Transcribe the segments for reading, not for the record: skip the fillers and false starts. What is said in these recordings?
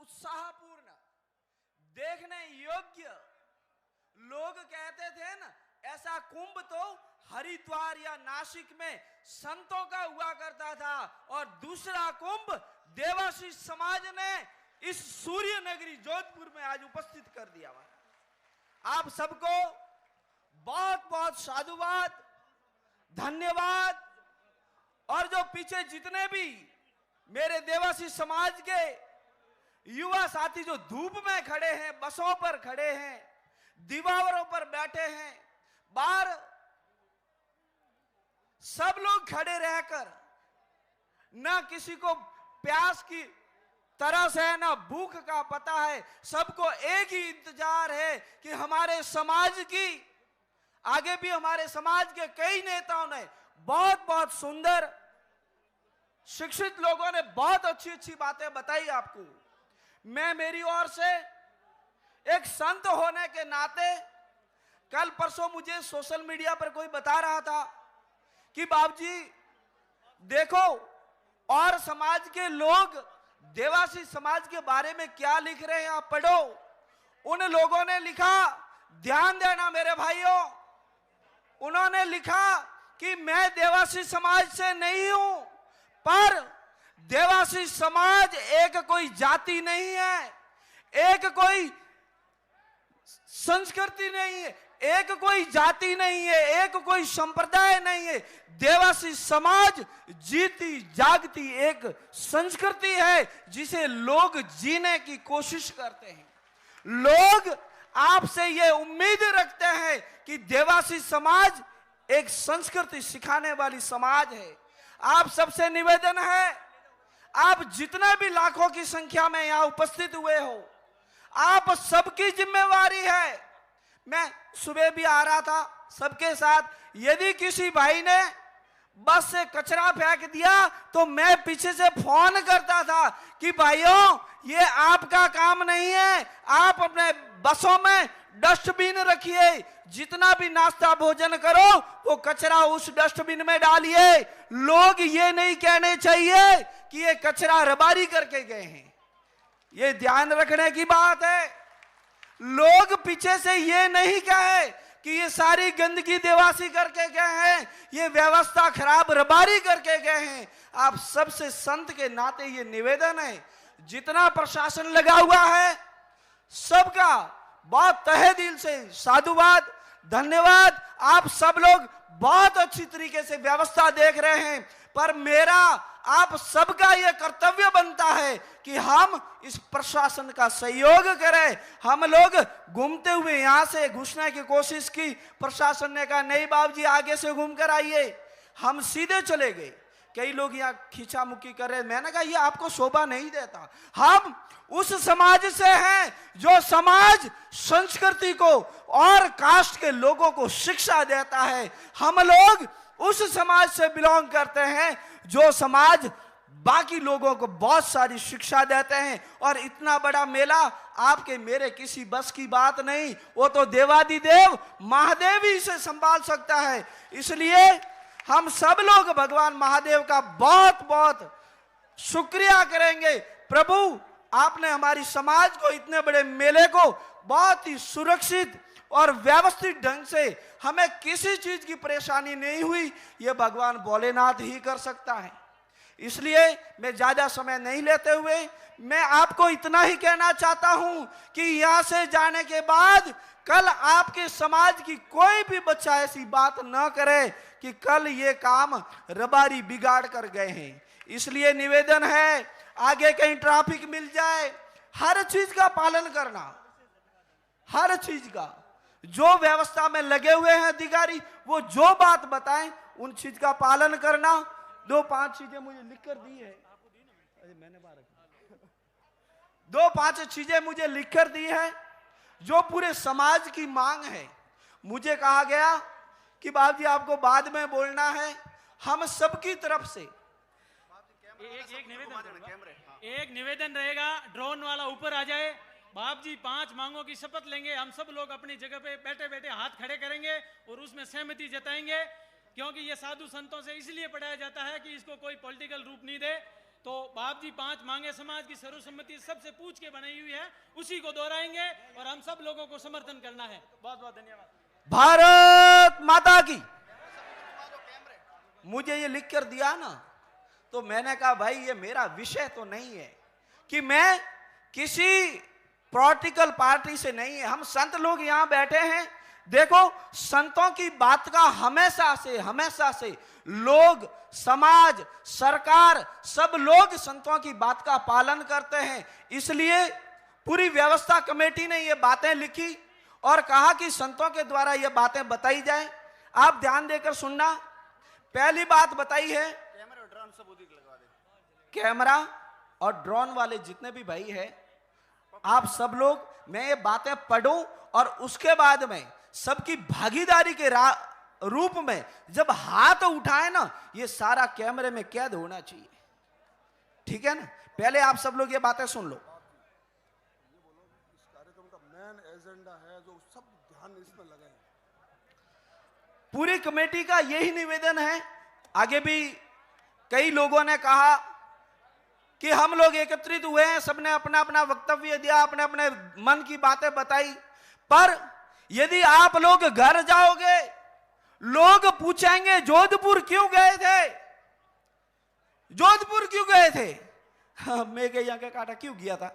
उत्साहपूर्ण, देखने योग्य। लोग कहते थे ना, ऐसा कुंभ तो हरिद्वार या नासिक में संतों का हुआ करता था, और दूसरा कुंभ देवाशीष समाज ने इस सूर्य नगरी जोधपुर में आज उपस्थित कर दिया हुआ। आप सबको बहुत बहुत साधुवाद, धन्यवाद। और जो पीछे जितने भी मेरे देवासी समाज के युवा साथी जो धूप में खड़े हैं, बसों पर खड़े हैं, दीवारों पर बैठे हैं, बाहर सब लोग खड़े रहकर, ना किसी को प्यास की तरस है ना भूख का पता है, सबको एक ही इंतजार है कि हमारे समाज की, आगे भी हमारे समाज के कई नेताओं ने बहुत बहुत सुंदर, शिक्षित लोगों ने बहुत अच्छी अच्छी बातें बताई आपको। मैं मेरी ओर से एक संत होने के नाते, कल परसों मुझे सोशल मीडिया पर कोई बता रहा था कि बाबूजी देखो और समाज के लोग देवासी समाज के बारे में क्या लिख रहे हैं, आप पढ़ो। उन लोगों ने लिखा, ध्यान देना मेरे भाइयों, उन्होंने लिखा कि मैं देवासी समाज से नहीं हूं, पर देवासी समाज एक कोई जाति नहीं है, एक कोई संस्कृति नहीं है, एक कोई जाति नहीं है, एक कोई संप्रदाय नहीं है। देवासी समाज जीती जागती एक संस्कृति है जिसे लोग जीने की कोशिश करते हैं। लोग आपसे ये उम्मीद रखते हैं कि देवासी समाज एक संस्कृति सिखाने वाली समाज है। आप सबसे निवेदन है, आप जितने भी लाखों की संख्या में यहां उपस्थित हुए हो, आप सबकी जिम्मेवारी है। मैं सुबह भी आ रहा था सबके साथ, यदि किसी भाई ने बस से कचरा फेंक दिया तो मैं पीछे से फोन करता था कि भाइयों ये आपका काम नहीं है, आप अपने बसों में डस्टबिन रखिए, जितना भी नाश्ता भोजन करो वो कचरा उस डस्टबिन में डालिए। लोग ये नहीं कहने चाहिए कि ये कचरा रबारी करके गए हैं, ये ध्यान रखने की बात है। लोग पीछे से ये नहीं कहे कि ये सारी गंदगी देवासी करके गए हैं, ये व्यवस्था खराब रबारी करके गए हैं। आप सबसे संत के नाते ये निवेदन है, जितना प्रशासन लगा हुआ है सबका बहुत तहे दिल से साधुवाद, धन्यवाद। आप सब लोग बहुत अच्छी तरीके से व्यवस्था देख रहे हैं, पर मेरा आप सबका यह कर्तव्य बनता है कि हम इस प्रशासन का सहयोग करें। हम लोग घूमते हुए यहां से घुसने की कोशिश की, प्रशासन ने कहा नहीं बाबूजी आगे से घूम कर आइए, हम सीधे चले गए। कई लोग यहाँ खींचामुखी कर रहे, मैंने कहा ये आपको शोभा नहीं देता। हम उस समाज से हैं जो समाज संस्कृति को और कास्ट के लोगों को शिक्षा देता है। हम लोग उस समाज से बिलोंग करते हैं जो समाज बाकी लोगों को बहुत सारी शिक्षा देते हैं। और इतना बड़ा मेला आपके मेरे किसी बस की बात नहीं, वो तो देवादिदेव महादेव ही इसे संभाल सकता है। इसलिए हम सब लोग भगवान महादेव का बहुत बहुत शुक्रिया करेंगे। प्रभु आपने हमारी समाज को, इतने बड़े मेले को बहुत ही सुरक्षित और व्यवस्थित ढंग से, हमें किसी चीज की परेशानी नहीं हुई, ये भगवान भोलेनाथ ही कर सकता है। इसलिए मैं ज्यादा समय नहीं लेते हुए मैं आपको इतना ही कहना चाहता हूं कि यहां से जाने के बाद कल आपके समाज की कोई भी बच्चा ऐसी बात न करे कि कल ये काम रबारी बिगाड़ कर गए हैं। इसलिए निवेदन है, आगे कहीं ट्रैफिक मिल जाए, हर चीज का पालन करना, हर चीज का, जो व्यवस्था में लगे हुए हैं अधिकारी, वो जो बात बताएं उन चीज का पालन करना। 2-5 चीजें मुझे लिख कर दी है, मैंने 2-5 चीजें मुझे लिख कर दी है जो पूरे समाज की मांग है। मुझे कहा गया कि बाबू जी आपको बाद में बोलना है, हम सबकी तरफ से एक निवेदन रहेगा, ड्रोन वाला ऊपर आ जाए। बाप जी 5 मांगों की शपथ लेंगे, हम सब लोग अपनी जगह पे बैठे बैठे हाथ खड़े करेंगे और उसमें सहमति जताएंगे, क्योंकि ये साधु संतों से इसलिए पढ़ाया जाता है कि इसको कोई पॉलिटिकल रूप नहीं दे। तो बाप जी 5 मांगे समाज की सर्वसम्मति सबसे पूछ के बनाई हुई है, उसी को दोहराएंगे और हम सब लोगों को समर्थन करना है। बहुत बहुत धन्यवाद। भारत माता की। मुझे ये लिख कर दिया ना, तो मैंने कहा भाई ये मेरा विषय तो नहीं है कि मैं किसी पॉलिटिकल पार्टी से नहीं है। हम संत लोग यहां बैठे हैं। देखो, संतों की बात का हमेशा से लोग, समाज, सरकार, सब लोग संतों की बात का पालन करते हैं। इसलिए पूरी व्यवस्था कमेटी ने ये बातें लिखी और कहा कि संतों के द्वारा ये बातें बताई जाए। आप ध्यान देकर सुनना। पहली बात बताई है, कैमरा और ड्रोन वाले जितने भी भाई है, आप सब लोग, मैं ये बातें पढ़ूं और उसके बाद में सबकी भागीदारी के रूप में जब हाथ उठाए ना, ये सारा कैमरे में कैद होना चाहिए। ठीक है ना? पहले आप सब लोग ये बातें सुन लो। इस कार्यक्रम का मेन एजेंडा है जो सब ध्यान इसमें लगाए। पूरी कमेटी का यही निवेदन है। आगे भी कई लोगों ने कहा कि हम लोग एकत्रित हुए हैं, सबने अपना अपना वक्तव्य दिया, अपने अपने मन की बातें बताई। पर यदि आप लोग घर जाओगे, लोग पूछेंगे जोधपुर क्यों गए थे, जोधपुर क्यों गए थे। मैं के यहाँ के काटा क्यों गया था,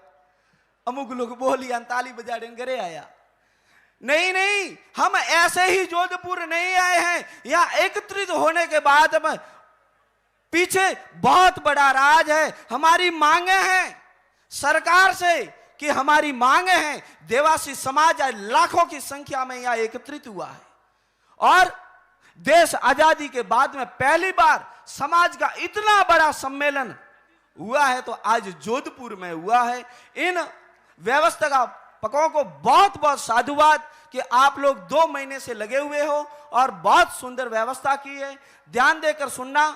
अमुक लोग बोलिया ताली बजा दें घरे आया। नहीं, हम ऐसे ही जोधपुर नहीं आए हैं। यहाँ एकत्रित होने के बाद में पीछे बहुत बड़ा राज है। हमारी मांगे हैं सरकार से कि हमारी मांगे हैं, देवासी समाज आज लाखों की संख्या में यहां एकत्रित हुआ है और देश आजादी के बाद में पहली बार समाज का इतना बड़ा सम्मेलन हुआ है, तो आज जोधपुर में हुआ है। इन व्यवस्थापकों को बहुत बहुत साधुवाद कि आप लोग 2 महीने से लगे हुए हो और बहुत सुंदर व्यवस्था की है। ध्यान देकर सुनना।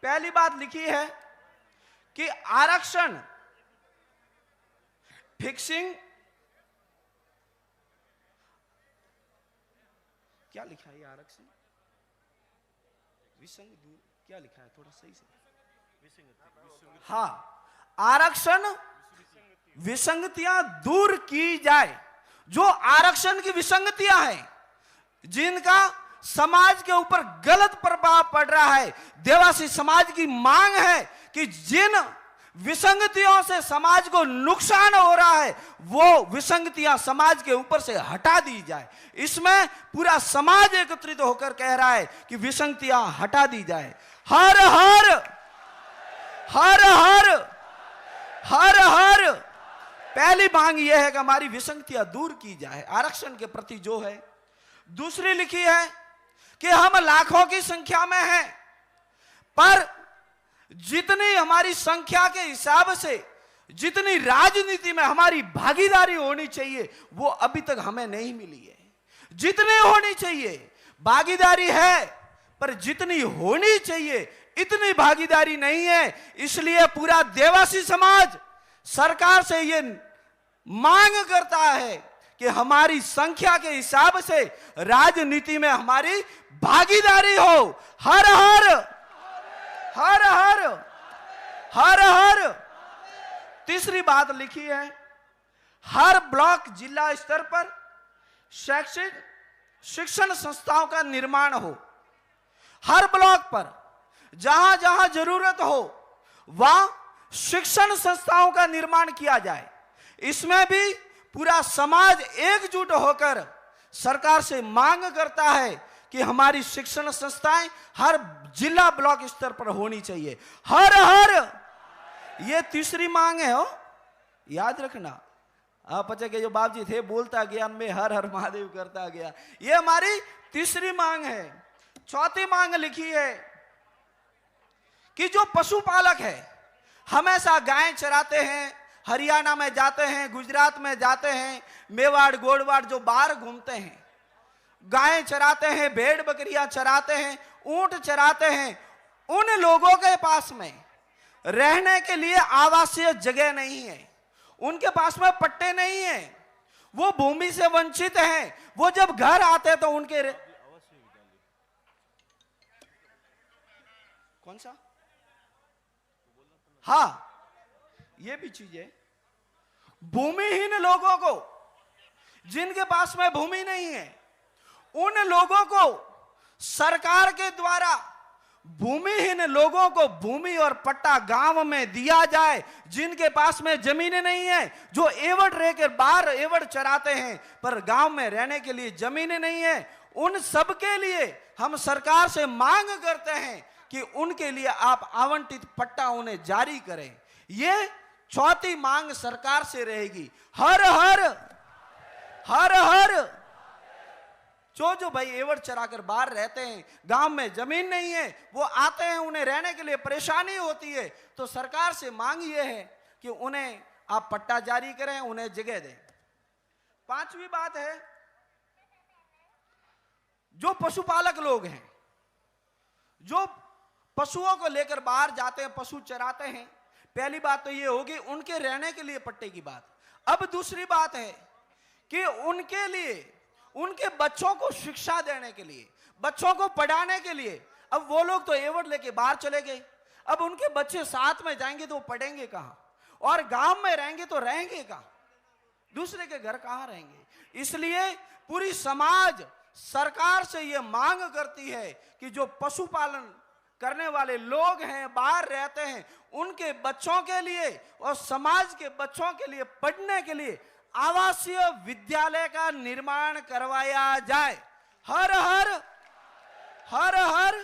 पहली बात लिखी है कि आरक्षण फिक्सिंग, क्या लिखा है ये आरक्षण विसंग, क्या लिखा है थोड़ा सही से। हाँ, आरक्षण विसंगतियां दूर की जाए। जो आरक्षण की विसंगतियां हैं, जिनका समाज के ऊपर गलत प्रभाव पड़ रहा है, देवासी समाज की मांग है कि जिन विसंगतियों से समाज को नुकसान हो रहा है, वो विसंगतियां समाज के ऊपर से हटा दी जाए। इसमें पूरा समाज एकत्रित होकर कह रहा है कि विसंगतियां हटा दी जाए। हर हर हर हर हर हर। पहली मांग यह है कि हमारी विसंगतियां दूर की जाए आरक्षण के प्रति जो है। दूसरी लिखी है कि हम लाखों की संख्या में हैं, पर जितनी हमारी संख्या के हिसाब से जितनी राजनीति में हमारी भागीदारी होनी चाहिए, वो अभी तक हमें नहीं मिली है। जितनी होनी चाहिए भागीदारी है, पर जितनी होनी चाहिए इतनी भागीदारी नहीं है। इसलिए पूरा देवासी समाज सरकार से ये मांग करता है कि हमारी संख्या के हिसाब से राजनीति में हमारी भागीदारी हो। हर हर हर हर हर हर। तीसरी बात लिखी है, हर ब्लॉक जिला स्तर पर शैक्षिक शिक्षण संस्थाओं का निर्माण हो। हर ब्लॉक पर जहां जहां जरूरत हो वहां शिक्षण संस्थाओं का निर्माण किया जाए। इसमें भी पूरा समाज एकजुट होकर सरकार से मांग करता है कि हमारी शिक्षण संस्थाएं हर जिला ब्लॉक स्तर पर होनी चाहिए। हर हर, ये तीसरी मांग है। हो याद रखना, आप के जो बाप जी थे बोलता गया में हर हर महादेव करता गया, ये हमारी तीसरी मांग है। चौथी मांग लिखी है कि जो पशुपालक है, हमेशा गायें चराते हैं, हरियाणा में जाते हैं, गुजरात में जाते हैं, मेवाड़ गोड़वाड़ जो बाहर घूमते हैं, गायें चराते हैं, भेड़ बकरियां चराते हैं, ऊंट चराते हैं, उन लोगों के पास में रहने के लिए आवासीय जगह नहीं है, उनके पास में पट्टे नहीं है, वो भूमि से वंचित हैं। वो जब घर आते तो उनके कौन सा हाँ, ये भी चीज है, भूमिहीन लोगों को, जिनके पास में भूमि नहीं है, उन लोगों को सरकार के द्वारा भूमिहीन लोगों को भूमि और पट्टा गांव में दिया जाए। जिनके पास में जमीनें नहीं है, जो एवड़ रह के बाहर एवड़ चराते हैं पर गांव में रहने के लिए जमीनें नहीं है, उन सब के लिए हम सरकार से मांग करते हैं कि उनके लिए आप आवंटित पट्टा उन्हें जारी करें। ये चौथी मांग सरकार से रहेगी। हर हर हर हर जो भाई एवड़ चराकर बाहर रहते हैं, गांव में जमीन नहीं है, वो आते हैं, उन्हें रहने के लिए परेशानी होती है, तो सरकार से मांग ये है कि उन्हें आप पट्टा जारी करें, उन्हें जगह दें। पांचवी बात है, जो पशुपालक लोग हैं, जो पशुओं को लेकर बाहर जाते हैं, पशु चराते हैं, पहली बात तो ये होगी उनके रहने के लिए पट्टे की बात। अब दूसरी बात है कि उनके लिए, उनके बच्चों को शिक्षा देने के लिए, बच्चों को पढ़ाने के लिए, अब वो लोग तो एवड़ लेके बाहर चले गए, अब उनके बच्चे साथ में जाएंगे तो पढ़ेंगे कहां, और गांव में रहेंगे तो रहेंगे कहां, दूसरे के घर कहां रहेंगे। इसलिए पूरी समाज सरकार से यह मांग करती है कि जो पशुपालन करने वाले लोग हैं, बाहर रहते हैं, उनके बच्चों के लिए और समाज के बच्चों के लिए पढ़ने के लिए आवासीय विद्यालय का निर्माण करवाया जाए। हर हर हर हर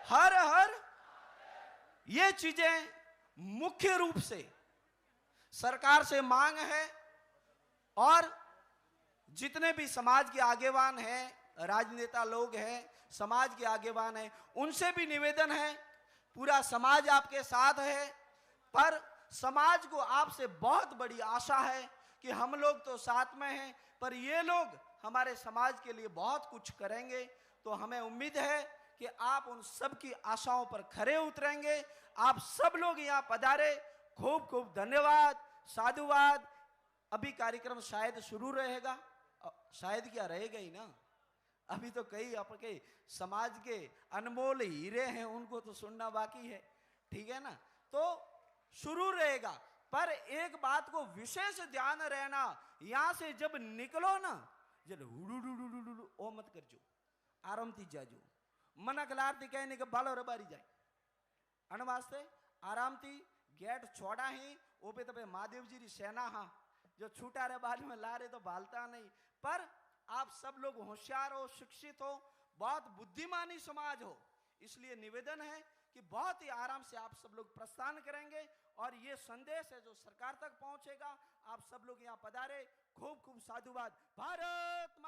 हर हर ये चीजें मुख्य रूप से सरकार से मांग है। और जितने भी समाज के आगेवान हैं, राजनेता लोग हैं, समाज के आगेवान हैं, उनसे भी निवेदन है, पूरा समाज आपके साथ है, पर समाज को आपसे बहुत बड़ी आशा है कि हम लोग तो साथ में हैं, पर ये लोग हमारे समाज के लिए बहुत कुछ करेंगे। तो हमें उम्मीद है कि आप उन सब की आशाओं पर खरे उतरेंगे। आप सब लोग यहाँ पधारे, खूब खूब धन्यवाद, साधुवाद। अभी कार्यक्रम शायद शुरू रहेगा, शायद क्या रहेगा ही ना, अभी तो कई आपके समाज के अनमोल हीरे हैं, उनको तो सुनना बाकी है, ठीक है ना। तो शुरू रहेगा, पर एक बात को विशेष ध्यान रहना, यहां से जब निकलो ना, जब हुडू ओ मत करजो, आराम थी जाजो, मना कलारती कहने के बालो रबारी जाए, अन वास्ते आराम थी गेट छोड़ा ही ओपे तपे महादेव जी री सेना हा, जो छूटा रे बाद में ला रहे तो भालता नहीं। पर आप सब लोग होशियार हो, शिक्षित हो, बहुत बुद्धिमानी समाज हो, इसलिए निवेदन है कि बहुत ही आराम से आप सब लोग प्रस्थान करेंगे और ये संदेश है जो सरकार तक पहुंचेगा। आप सब लोग यहाँ पधारे, खूब खूब साधुवाद। भारत